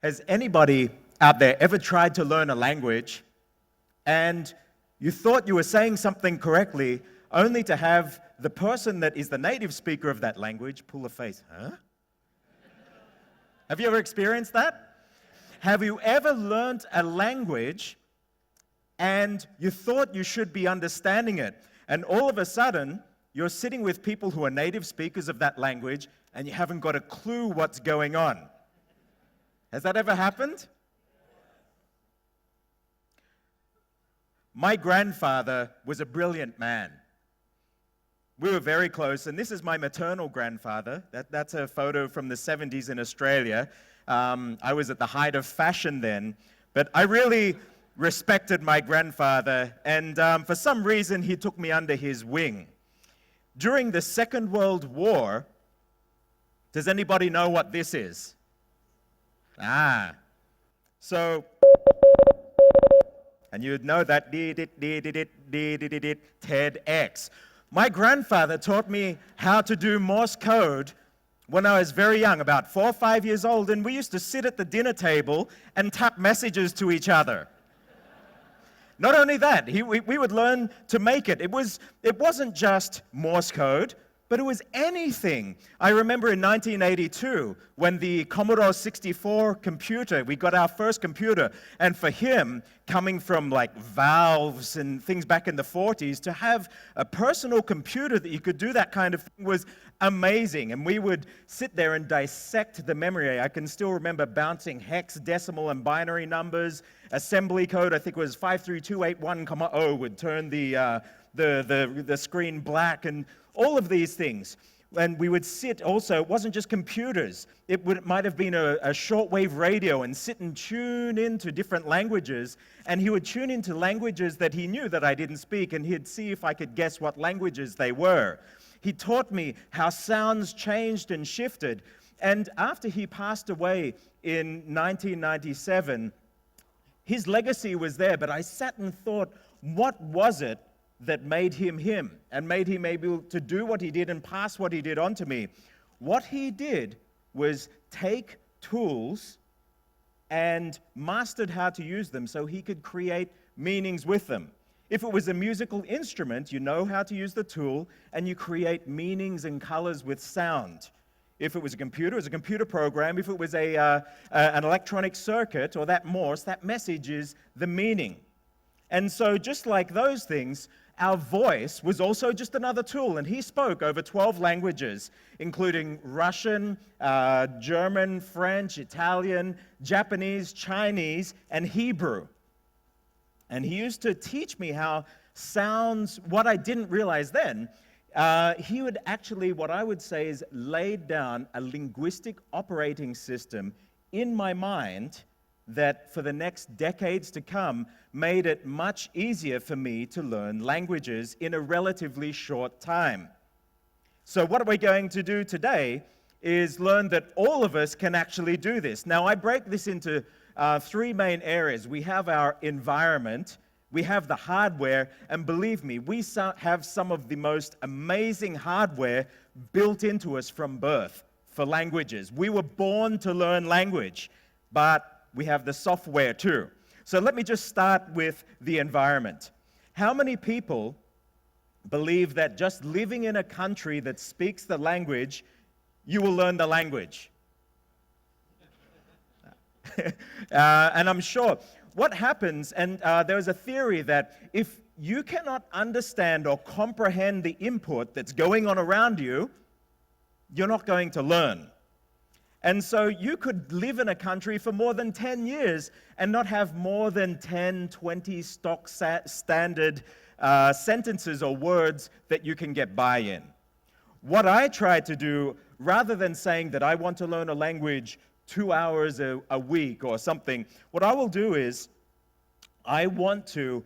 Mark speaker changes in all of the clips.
Speaker 1: Has anybody out there ever tried to learn a language and you thought you were saying something correctly only to have the person that is the native speaker of that language pull a face? Huh? Have you ever experienced that? Have you ever learned a language and you thought you should be understanding it, and all of a sudden you're sitting with people who are native speakers of that language and you haven't got a clue what's going on? Has that ever happened? My grandfather was a brilliant man. We were very close, and this is my maternal grandfather. That's a photo from the 70s in Australia. I was at the height of fashion then, but I really respected my grandfather, and for some reason he took me under his wing. During the Second World War, does anybody know what this is? So, and you'd know that TEDx. My grandfather taught me how to do Morse code when I was very young, about 4 or 5 years old, and we used to sit at the dinner table and tap messages to each other. Not only that, we would learn to make it. It wasn't just Morse code, but it was anything. I remember in 1982, when the Commodore 64 computer, we got our first computer, and for him, coming from like valves and things back in the 40s, to have a personal computer that you could do that kind of thing was amazing. And we would sit there and dissect the memory. I can still remember bouncing hex, decimal, and binary numbers. Assembly code, I think it was 53281, would turn the screen black, and all of these things. And we would sit also, it wasn't just computers, it might have been a shortwave radio, and sit and tune into different languages, and he would tune into languages that he knew that I didn't speak, and he'd see if I could guess what languages they were. He taught me how sounds changed and shifted, and after he passed away in 1997, his legacy was there, but I sat and thought, what was it that made him him and made him able to do what he did and pass what he did on to me? What he did was take tools and mastered how to use them so he could create meanings with them. If it was a musical instrument, you know how to use the tool and you create meanings and colors with sound. If it was a computer, it was a computer program. If it was an electronic circuit or that Morse, that message is the meaning. And so just like those things, our voice was also just another tool, and he spoke over 12 languages, including Russian, German, French, Italian, Japanese, Chinese, and Hebrew. And he used to teach me how sounds, what I didn't realize then, he would actually, what I would say is, laid down a linguistic operating system in my mind that for the next decades to come made it much easier for me to learn languages in a relatively short time. So what we're going to do today is learn that all of us can actually do this. Now, I break this into three main areas. We have our environment, we have the hardware, and believe me, we have some of the most amazing hardware built into us from birth for languages. We were born to learn language, but we have the software too. So let me just start with the environment. How many people believe that just living in a country that speaks the language, you will learn the language? And I'm sure what happens, and there is a theory that if you cannot understand or comprehend the input that's going on around you, you're not going to learn. And so you could live in a country for more than 10 years and not have more than 10, 20 stock standard sentences or words that you can get by in. What I try to do, rather than saying that I want to learn a language 2 hours a week or something, what I will do is I want to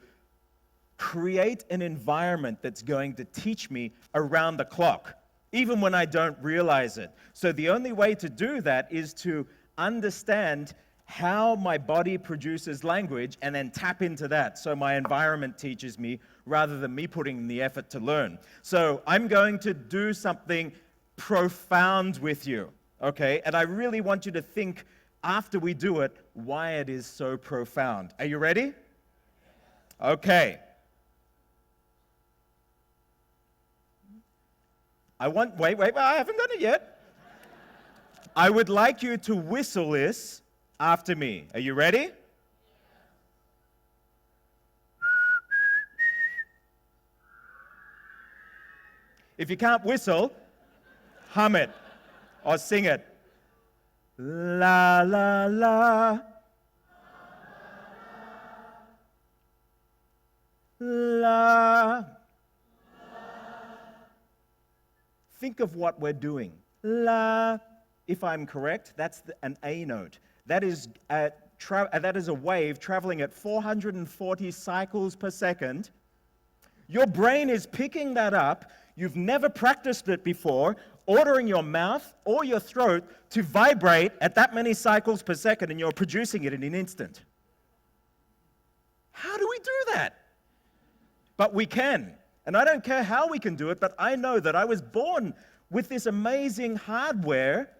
Speaker 1: create an environment that's going to teach me around the clock, even when I don't realize it. So the only way to do that is to understand how my body produces language and then tap into that so my environment teaches me rather than me putting in the effort to learn. So I'm going to do something profound with you, okay? And I really want you to think after we do it why it is so profound. Are you ready? Okay. Wait, I haven't done it yet. I would like you to whistle this after me. Are you ready? If you can't whistle, hum it or sing it. La la la. La. Think of what we're doing. La. If I'm correct, that's an A note. That is a wave traveling at 440 cycles per second. Your brain is picking that up. You've never practiced it before, ordering your mouth or your throat to vibrate at that many cycles per second, and you're producing it in an instant. How do we do that? But we can. And I don't care how we can do it, but I know that I was born with this amazing hardware,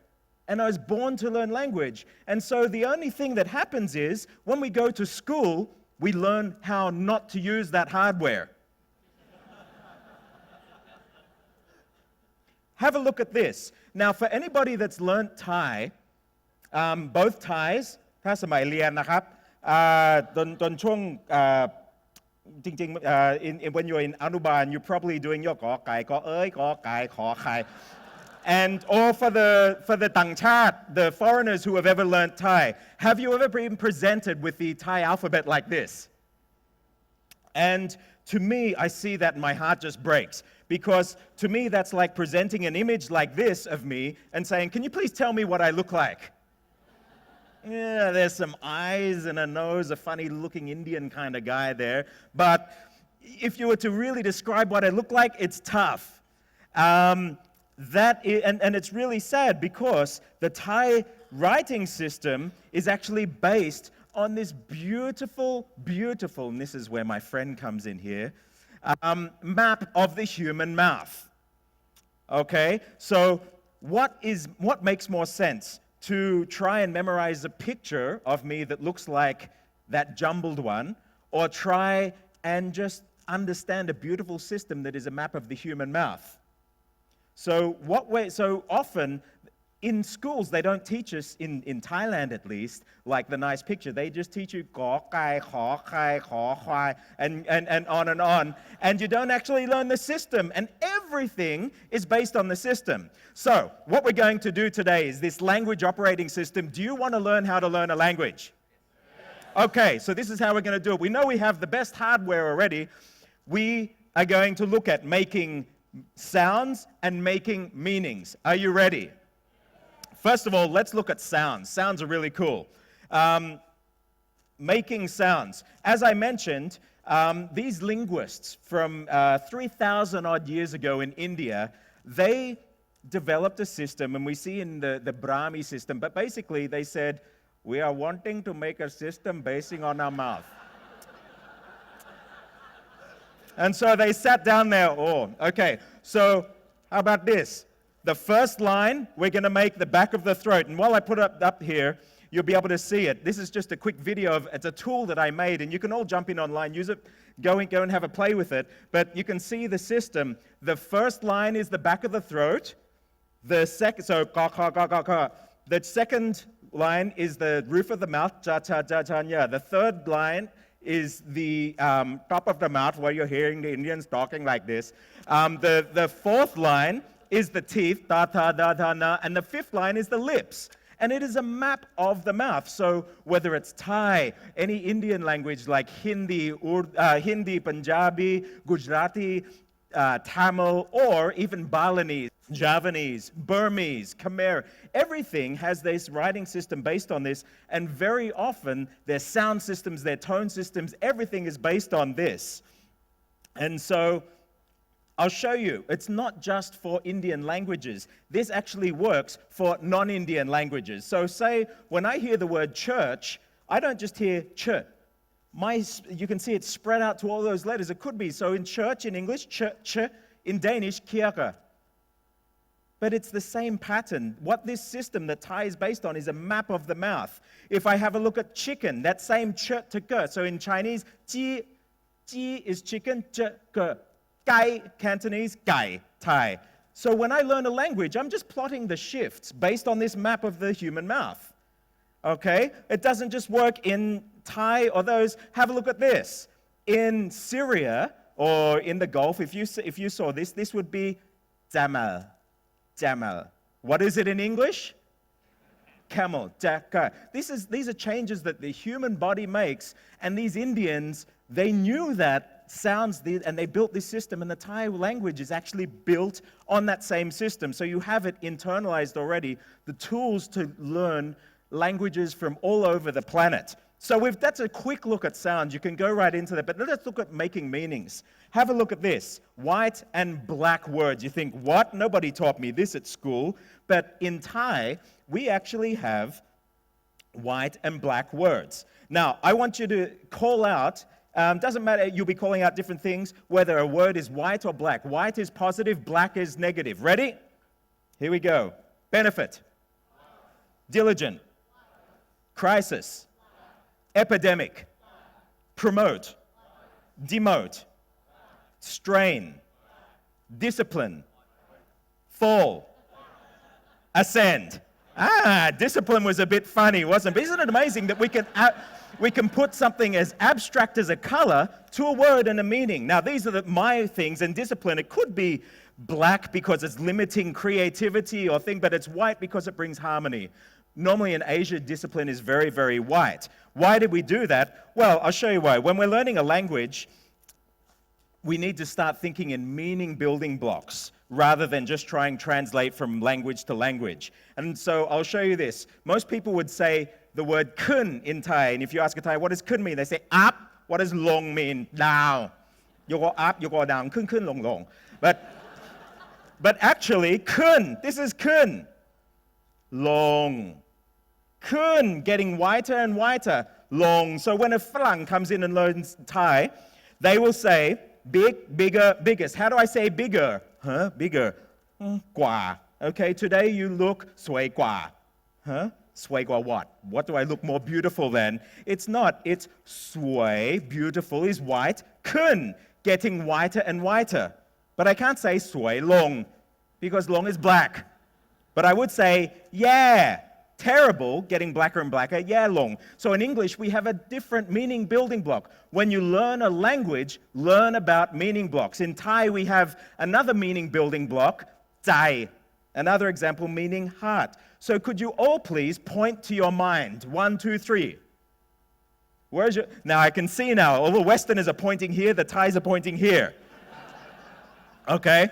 Speaker 1: and I was born to learn language. And so the only thing that happens is, when we go to school, we learn how not to use that hardware. Have a look at this. Now, for anybody that's learned Thai, both Thais, ถ้าสมัยเรียนนะครับจนช่วงจริงๆ when you're in อนุบาล you're probably doing ยกกอไก่กอเอ้ยกอไก่ขอไข่ or for the ต่างชาติ the foreigners who have ever learned Thai, have you ever been presented with the Thai alphabet like this? And to me, I see that and my heart just breaks. Because to me, that's like presenting an image like this of me and saying, can you please tell me what I look like? Yeah, there's some eyes and a nose, a funny-looking Indian kind of guy there. But if you were to really describe what I look like, it's tough. And it's really sad because the Thai writing system is actually based on this beautiful, and this is where my friend comes in here, map of the human mouth. Okay, so what makes more sense? To try and memorize a picture of me that looks like that jumbled one, or try and just understand a beautiful system that is a map of the human mouth? So often in schools, they don't teach us, in Thailand at least, like the nice picture. They just teach you gõ kai, kho kai, kho kwai, and on. And you don't actually learn the system. And everything is based on the system. So what we're going to do today is this language operating system. Do you want to learn how to learn a language? Okay, so this is how we're going to do it. We know we have the best hardware already. We are going to look at making sounds and making meanings. Are you ready? First of all, let's look at sounds. Sounds are really cool. Making sounds. As I mentioned, these linguists from 3,000 odd years ago in India, they developed a system, and we see in the Brahmi system, but basically they said, we are wanting to make a system basing on our mouth. And so they sat down there, okay, so how about this? The first line, we're going to make the back of the throat. And while I put it up here, you'll be able to see it. This is just a quick video it's a tool that I made, and you can all jump in online, use it, go and have a play with it. But you can see the system. The first line is the back of the throat. The second line is the roof of the mouth, ja, cha, ja, ja, nya. The third line is the top of the mouth, where you're hearing the Indians talking like this. The fourth line is the teeth, da, ta, da, da, na, and the fifth line is the lips. And it is a map of the mouth. So whether it's Thai, any Indian language like Hindi, Punjabi, Gujarati, Tamil, or even Balinese, Javanese, Burmese, Khmer, everything has this writing system based on this, and very often their sound systems, their tone systems, everything is based on this. And so I'll show you. It's not just for Indian languages. This actually works for non-Indian languages. So say, when I hear the word church, I don't just hear ch. You can see it spread out to all those letters. It could be. So in church, in English, ch. In Danish, kirke. But it's the same pattern. What this system that Thai is based on is a map of the mouth. If I have a look at chicken, that same ch to ge. So in Chinese, ji is chicken, ch, ge. Gai, Cantonese, gai, Thai. So when I learn a language, I'm just plotting the shifts based on this map of the human mouth. Okay? It doesn't just work in Thai or those. Have a look at this. In Syria or in the Gulf, if you saw this, this would be jamal. Jamal. What is it in English? Camel. Jaka. These are changes that the human body makes, and these Indians, they knew that sounds, and they built this system, and the Thai language is actually built on that same system. So you have it internalized already, the tools to learn languages from all over the planet. So that's a quick look at sound. You can go right into that, but let's look at making meanings. Have a look at this. White and black words. You think, what? Nobody taught me this at school. But in Thai, we actually have white and black words. Now, I want you to call out, doesn't matter, you'll be calling out different things, whether a word is white or black. White is positive, black is negative. Ready? Here we go. Benefit. Diligent. Crisis. Epidemic. Promote. Demote. Strain. Discipline. Fall. Ascend. Discipline was a bit funny, wasn't it? But isn't it amazing that we can put something as abstract as a color to a word and a meaning? Now, these are my things, and discipline, it could be black because it's limiting creativity or thing, but it's white because it brings harmony. Normally in Asia, discipline is very, very white. Why did we do that? Well, I'll show you why. When we're learning a language, we need to start thinking in meaning building blocks rather than just trying to translate from language to language. And so I'll show you this. Most people would say the word kun in Thai, and if you ask a Thai, what does kun mean? They say up. What does long mean? Down. You go up, you go down. Kun, kun, long, long. But actually, kun, this is kun. Long. Kun, getting whiter and whiter. Long. So when a Phlang comes in and learns Thai, they will say big, bigger, biggest. How do I say bigger? Bigger. Gua. Okay, today you look sui gua. Sui gua what? What do I look more beautiful than? It's not. It's sui, beautiful is white. Kun, getting whiter and whiter. But I can't say sui long, because long is black. But I would say, yeah, terrible, getting blacker and blacker, yeah, long. So in English, we have a different meaning building block. When you learn a language, learn about meaning blocks. In Thai, we have another meaning building block, zai. Another example, meaning heart. So could you all please point to your mind? 1, 2, 3. Where's your... Now I can see now, all the Westerners are pointing here, the Thais are pointing here. Okay?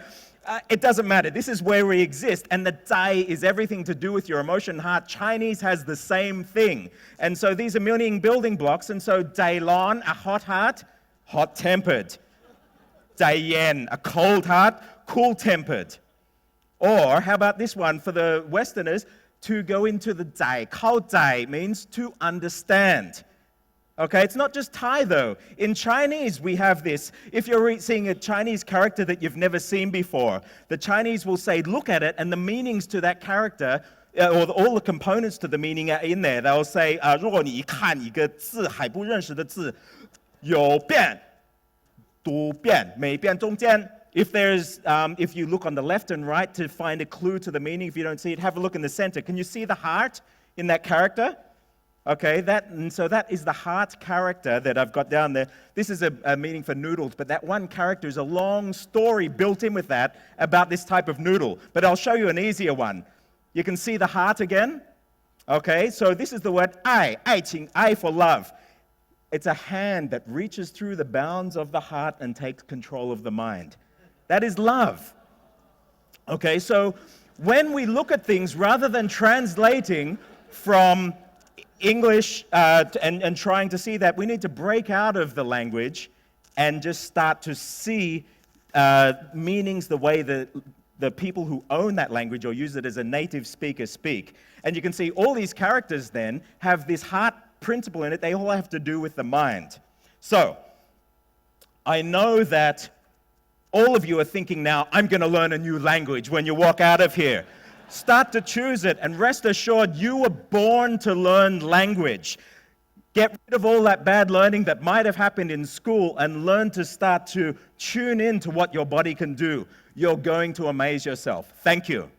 Speaker 1: It doesn't matter. This is where we exist. And the zai is everything to do with your emotion heart. Chinese has the same thing. And so these are meaning building blocks. And so zai lon, a hot heart, hot-tempered. Zai yen, a cold heart, cool-tempered. Or how about this one for the Westerners? To go into the zai. Kao zai means to understand. Okay, it's not just Thai though. In Chinese, we have this. If you're seeing a Chinese character that you've never seen before, the Chinese will say, look at it, and the meanings to that character, or all the components to the meaning are in there. They'll say, 如果你一看一个字还不认识的字，有变、多变、没变中间。If you look on the left and right to find a clue to the meaning, if you don't see it, have a look in the center. Can you see the heart in that character? Okay, so that is the heart character that I've got down there. This is a meaning for noodles, but that one character is a long story built in with that about this type of noodle. But I'll show you an easier one. You can see the heart again? Okay, so this is the word ai, 爱情, ai for love. It's a hand that reaches through the bounds of the heart and takes control of the mind. That is love. Okay, so when we look at things, rather than translating from English and trying to see that, we need to break out of the language and just start to see meanings the way that the people who own that language or use it as a native speaker speak. And you can see all these characters then have this heart principle in it. They all have to do with the mind. So, I know that all of you are thinking now, I'm going to learn a new language when you walk out of here. Start to choose it, and rest assured, you were born to learn language. Get rid of all that bad learning that might have happened in school and learn to start to tune in to what your body can do. You're going to amaze yourself. Thank you.